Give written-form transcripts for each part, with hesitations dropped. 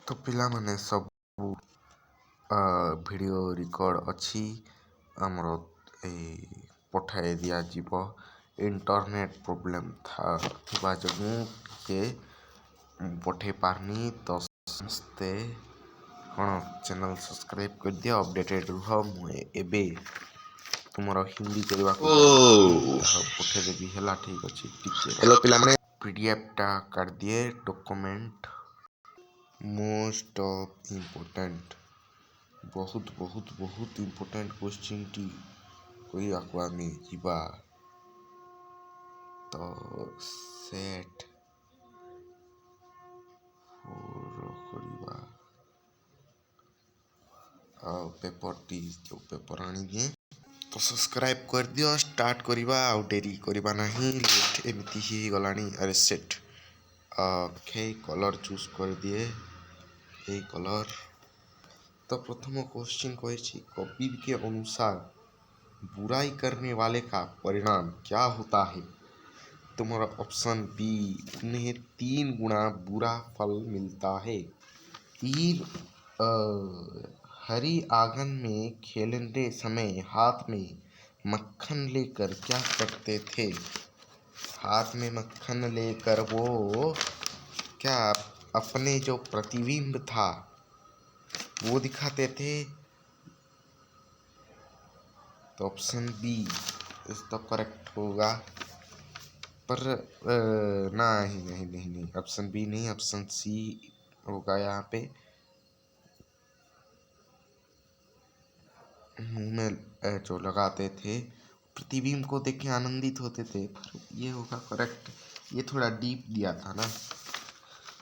तो पिलामाने सब video record अच्छी आमर पठाई दिया जीव इंटरनेट प्रोब्लेम था जो के पठे पारनी तो समस्ते कौन चैनल सब्सक्राइब कर दिया अपडेटेड रुह मुझे तुमर हिंदी करने पठे देवी है ठीक अच्छे हेलो पिलामाने पीडीएफ टा कर दिए डॉक्यूमेंट मोस्ट ऑफ इम्पोर्टेंट बहुत बहुत बहुत इम्पोर्टेंट क्वेश्चन टी कोई आमे जीवा तो सेट पेपर टी जो पेपर आनी दिए तो सब्सक्राइब कर दियो स्टार्ट करिबा आउ डेरी करिबा नहीं लेट एमती ही गलानी अरे सेट ओके कलर चूज कर दिए ए कलर तो प्रथम क्वेश्चन कहे कबीर के अनुसार बुराई करने वाले का परिणाम क्या होता है। तुम्हारा ऑप्शन बी उन्हें 3 गुना बुरा फल मिलता है। तीर हरी आंगन में खेलते समय हाथ में मक्खन लेकर क्या करते थे। हाथ में मक्खन लेकर वो क्या अपने जो प्रतिबिंब था वो दिखाते थे। तो ऑप्शन बी इस तो करेक्ट होगा पर नहीं नहीं नहीं नहीं ऑप्शन बी नहीं ऑप्शन सी होगा यहाँ पे मुंह में जो लगाते थे प्रतिबिंब को देख के आनंदित होते थे पर ये होगा करेक्ट। ये थोड़ा डीप दिया था ना।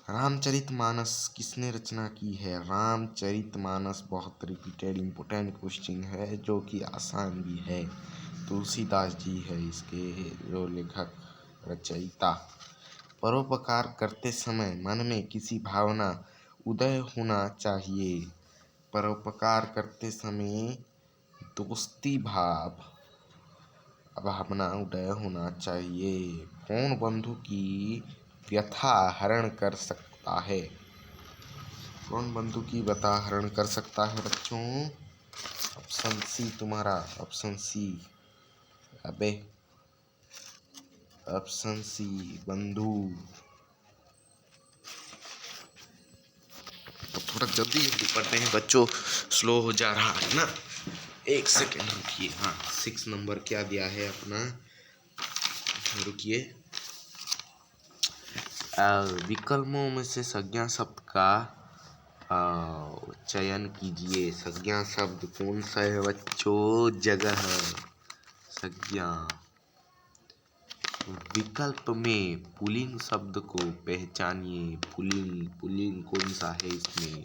रामचरितमानस किसने रचना की है। रामचरितमानस बहुत रिपीटेड इम्पोर्टेंट क्वेश्चन है जो कि आसान भी है। तुलसीदास जी है इसके जो लेखक रचयिता। परोपकार करते समय मन में किसी भावना उदय होना चाहिए। परोपकार करते समय दोस्ती भावना उदय होना चाहिए। कौन बंधु की व्यथा हरण कर सकता है। कौन बंधु की व्यथा हरण कर सकता है बच्चों। ऑप्शन सी तुम्हारा ऑप्शन सी अबे ऑप्शन सी बंधु। तो थोड़ा जल्दी जल्दी पढ़ते हैं बच्चों स्लो हो जा रहा है ना। एक सेकेंड रुकिए। हाँ 6 नंबर क्या दिया है अपना रुकिए। विकल्पों में से संज्ञा शब्द का चयन कीजिए। संज्ञा शब्द कौन सा है बच्चों। जगह संज्ञा। विकल्प में पुल्लिंग शब्द को पहचानिए। पुल्लिंग पुल्लिंग कौन सा है इसमें।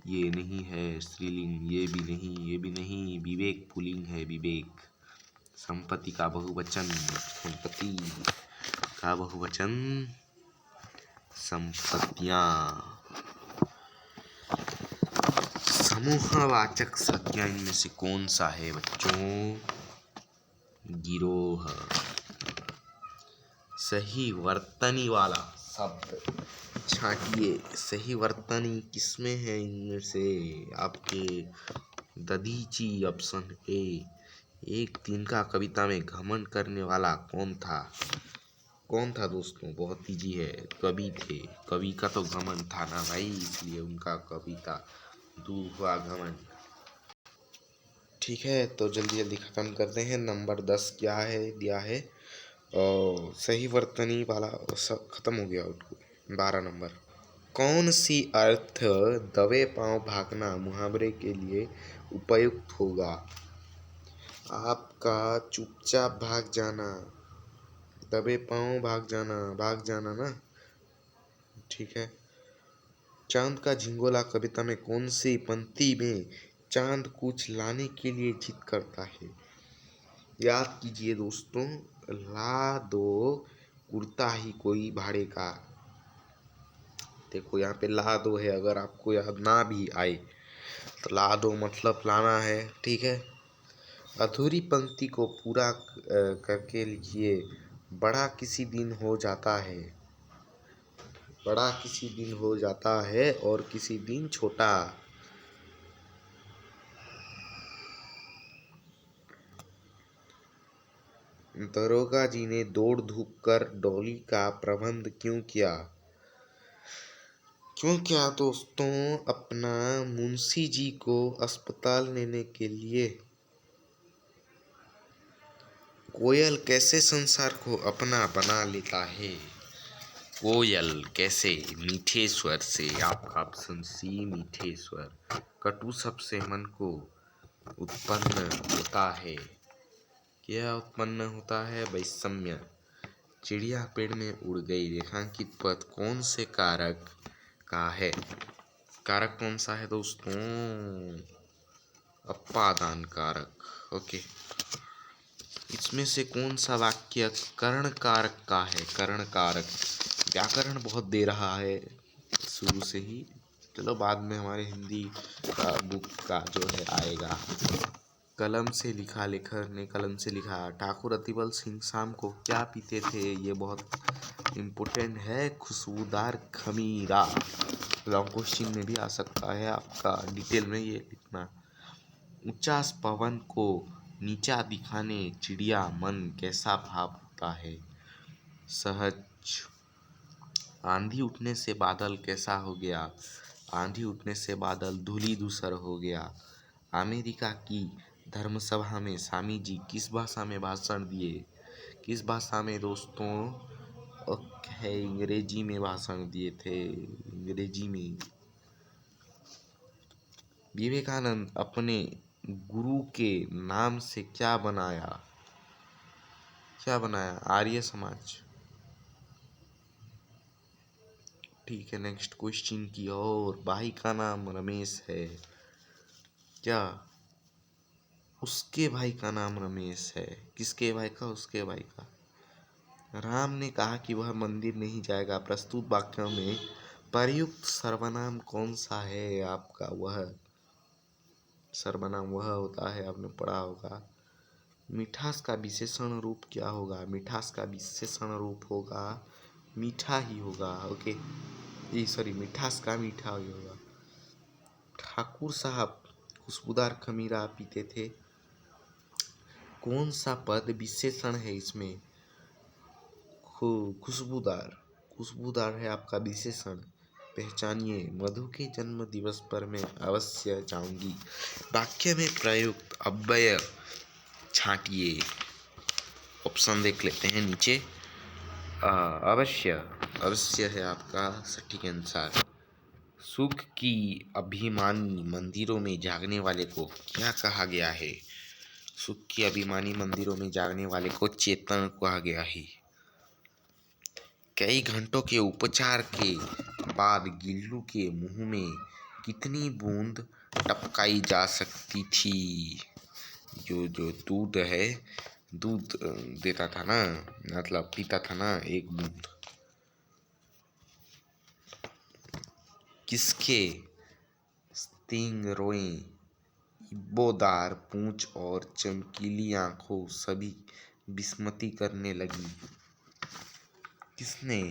ये नहीं है स्त्रीलिंग ये भी नहीं विवेक पुल्लिंग है विवेक। संपत्ति का बहुवचन संपत्ति का बहुवचन संपत्तियां। समूहवाचक संज्ञा इनमें से कौन सा है बच्चों। गिरोह। सही वर्तनी वाला शब्द छांटिए। सही वर्तनी किसमें है इनमें से आपके दधीची ऑप्शन ए। एक दिन का कविता में घमंड करने वाला कौन था दोस्तों। बहुत इजी है कवि थे। कवि का तो घमंड था ना भाई इसलिए उनका कविता दूर हुआ घमंड। ठीक है तो जल्दी जल्दी खत्म करते हैं। नंबर 10 क्या है दिया है और सही वर्तनी वाला खत्म हो गया। 12 नंबर कौन सी अर्थ दबे पांव भागना मुहावरे के लिए उपयुक्त होगा। आपका चुपचाप भाग जाना दबे पांव भाग जाना ना। ठीक है। चांद का झिंगोला कविता में कौन सी पंक्ति में चांद कुछ लाने के लिए जिद करता है। याद कीजिए दोस्तों ला दो कुर्ता ही कोई भाड़े का। देखो यहाँ पे ला दो है अगर आपको याद ना भी आए तो ला दो मतलब लाना है। ठीक है। अधूरी पंक्ति को पूरा करके लिखिए। बड़ा किसी दिन हो जाता है। बड़ा किसी दिन हो जाता है और किसी दिन छोटा। दरोगा जी ने दौड़ धूप कर डॉली का प्रबंध क्यों किया? क्यों किया दोस्तों? अपना मुंशी जी को अस्पताल लेने के लिए। कोयल कैसे संसार को अपना बना लेता है? कोयल कैसे? मीठे स्वर से। आपका ऑप्शन सी मीठे स्वर। कटु शब्द से मन को उत्पन्न होता है। क्या उत्पन्न होता है? वैषम्य। चिड़िया पेड़ में उड़ गई। रेखांकित पद कौन से कारक का है? कारक कौन सा है दोस्तों? अपादान कारक। ओके, इसमें से कौन सा वाक्य कर्ण कारक का है? कर्ण कारक। व्याकरण बहुत दे रहा है शुरू से ही। चलो बाद में हमारे हिंदी का बुक का जो है आएगा। कलम से लिखा, लेखक ने कलम से लिखा। ठाकुर अतिबल सिंह शाम को क्या पीते थे? ये बहुत इम्पोर्टेंट है। खुशबूदार खमीरा। लॉन्ग क्वेश्चन में भी आ सकता है, आपका डिटेल में ये लिखना। ऊंचा पवन को नीचा दिखाने चिड़िया मन कैसा भाव होता है? सहज। आंधी उठने से बादल कैसा हो गया? आंधी उठने से बादल धूली धूसर हो गया। अमेरिका की धर्मसभा में स्वामी जी किस भाषा में भाषण दिए? किस भाषा में दोस्तों? ओके, अंग्रेजी में भाषण दिए थे। अंग्रेजी में। विवेकानंद अपने गुरु के नाम से क्या बनाया? क्या बनाया? आर्य समाज। ठीक है, नेक्स्ट क्वेश्चन की ओर। भाई का नाम रमेश है। क्या? उसके भाई का नाम रमेश है। किसके भाई का? उसके भाई का। राम ने कहा कि वह मंदिर नहीं जाएगा। प्रस्तुत वाक्यों में प्रयुक्त सर्वनाम कौन सा है? आपका वह सर्वनाम वह होता है, आपने पढ़ा होगा। मिठास का विशेषण रूप क्या होगा? मिठास का विशेषण रूप होगा मीठा ही होगा। ओके, ये सॉरी, मिठास का मीठा ही होगा। ठाकुर साहब खुशबूदार खमीरा पीते थे। कौन सा पद विशेषण है इसमें? खुशबूदार। खुशबूदार है आपका विशेषण। पहचानिए। मधु के जन्म दिवस पर मैं अवश्य जाऊंगी। वाक्य में प्रयुक्त अव्यय छांटिए। ऑप्शन देख लेते हैं नीचे। अवश्य। अवश्य है आपका सटीक आंसर। सुख की अभिमानी मंदिरों में जागने वाले को क्या कहा गया है? सुख की अभिमानी मंदिरों में जागने वाले को चेतन कहा गया है। कई घंटों के उपचार के बाद गिल्लू के मुंह में कितनी बूंद टपकाई जा सकती थी? जो दूध है, दूध देता था ना, मतलब पीता था ना, एक बूंद। किसके स्टिंग रोएं, इब्बोदार पूंछ और चमकीली आंखों सभी विस्मृति करने लगी? किसने?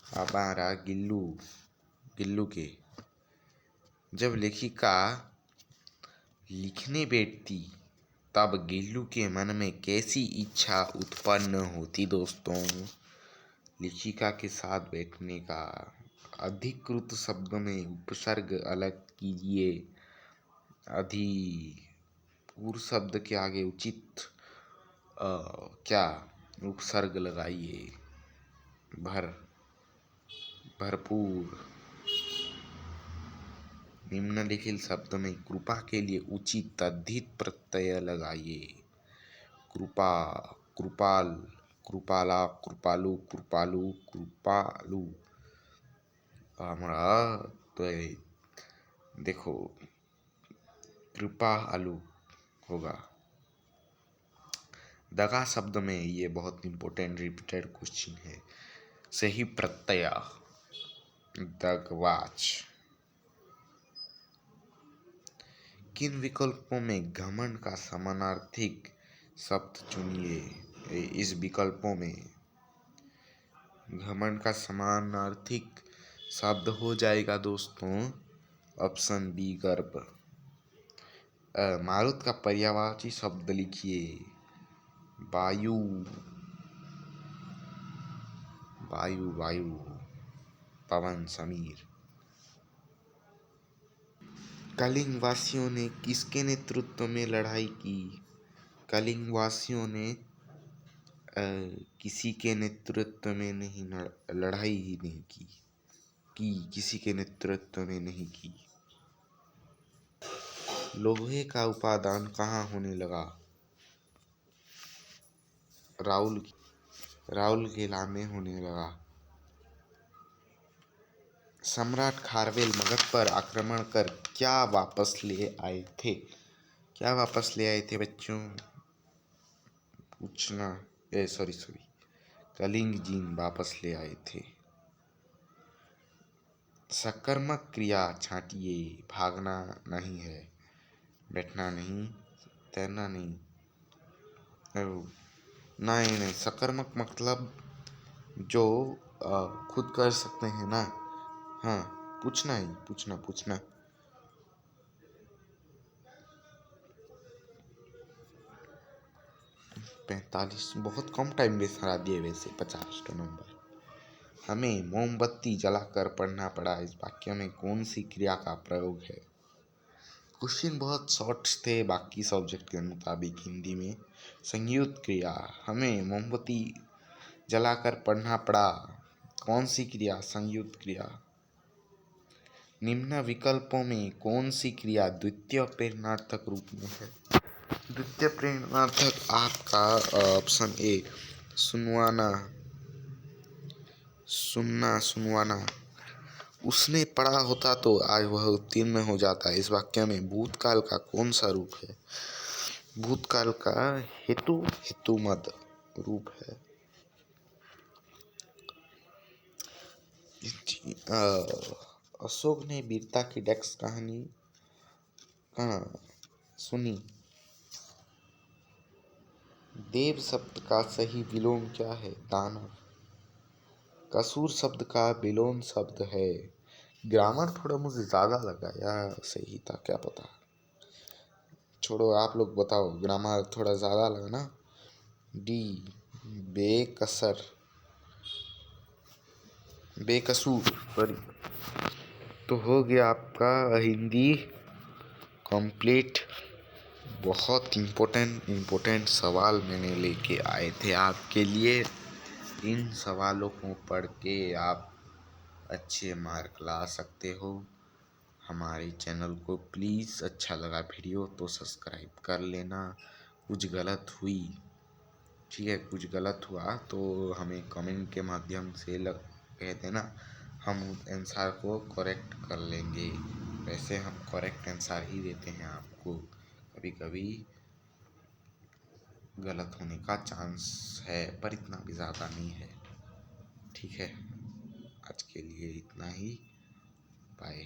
हमारा गिल्लू। गिल्लू के। जब लेखिका लिखने बैठती तब गिल्लू के मन में कैसी इच्छा उत्पन्न होती दोस्तों? लेखिका के साथ बैठने का। अधिकृत शब्द में उपसर्ग अलग कीजिए। अधिपूर्व शब्द के आगे उचित क्या उपसर्ग लगाइए? भरपूर। निम्नलिखित शब्द में कृपा के लिए उचित तद्धित प्रत्यय लगाइए। कृपा, कृपाल, कृपाला, कृपालु, कृपालु, कृपालु। हमारा तो देखो कृपा आलू होगा। दगा शब्द में ये बहुत इंपॉर्टेंट रिपीटेड क्वेश्चन है। सही प्रत्यय दगवाच। किन विकल्पों में घमंड का समानार्थिक शब्द चुनिए? इस विकल्पों में घमंड का समानार्थिक शब्द हो जाएगा दोस्तों ऑप्शन बी गर्भ। मारुत का पर्यायवाची शब्द लिखिए। वायु। वायु वायु। पवन समीर। कलिंग वासियों ने किसके नेतृत्व में लड़ाई की? कलिंग वासियों ने किसी के नेतृत्व में नहीं लड़ाई ही नहीं की किसी के नेतृत्व में नहीं की। लोहे का उत्पादन कहाँ होने लगा? राउरकेला में होने लगा। सम्राट खारवेल मगध पर आक्रमण कर क्या वापस ले आए थे? क्या वापस ले आए थे बच्चों? पूछना सॉरी कलिंग जीन वापस ले आए थे। सकर्मक क्रिया छांटिए। भागना नहीं है, बैठना नहीं, तैरना नहीं। नहीं, सकर्मक मतलब जो खुद कर सकते हैं ना। हाँ, पूछना। 45 बहुत कम टाइम में सरा दिए वैसे 50 नंबर। हमें मोमबत्ती जलाकर पढ़ना पड़ा, इस वाक्य में कौन सी क्रिया का प्रयोग है? क्वेश्चन बहुत शॉर्ट थे बाकी सब्जेक्ट के मुताबिक। हिंदी में संयुक्त क्रिया। हमें मोमबत्ती जलाकर पढ़ना पड़ा, कौन सी क्रिया? संयुक्त क्रिया। निम्न विकल्पों में कौन सी क्रिया द्वितीय प्रेरणार्थक रूप में है? द्वितीय प्रेरणार्थक आपका ऑप्शन ए सुनवाना। उसने पढ़ा होता तो आज वह उत्तीर्ण हो जाता। इस वाक्य में भूतकाल का कौन सा रूप है? भूतकाल का हेतुमद रूप है। अशोक ने वीरता की डेक्स कहानी कहाँ सुनी? देव शब्द का सही विलोम क्या है? दानव। कसूर शब्द का विलोम शब्द है। ग्रामर थोड़ा मुझे ज़्यादा लगा या सही था, क्या पता। छोड़ो, आप लोग बताओ, ग्रामर थोड़ा ज़्यादा लगा ना? डी बेकसूर सॉरी। तो हो गया आपका हिंदी कंप्लीट। बहुत इम्पोर्टेंट सवाल मैंने लेके आए थे आपके लिए। इन सवालों को पढ़ के आप अच्छे मार्क ला सकते हो। हमारे चैनल को प्लीज़, अच्छा लगा वीडियो तो सब्सक्राइब कर लेना। कुछ गलत हुई, ठीक है, कुछ गलत हुआ तो हमें कमेंट के माध्यम से कह देना, हम आंसर को करेक्ट कर लेंगे। वैसे हम करेक्ट आंसर ही देते हैं आपको, कभी कभी गलत होने का चांस है पर इतना भी ज़्यादा नहीं है। ठीक है, आज के लिए इतना ही। बाय।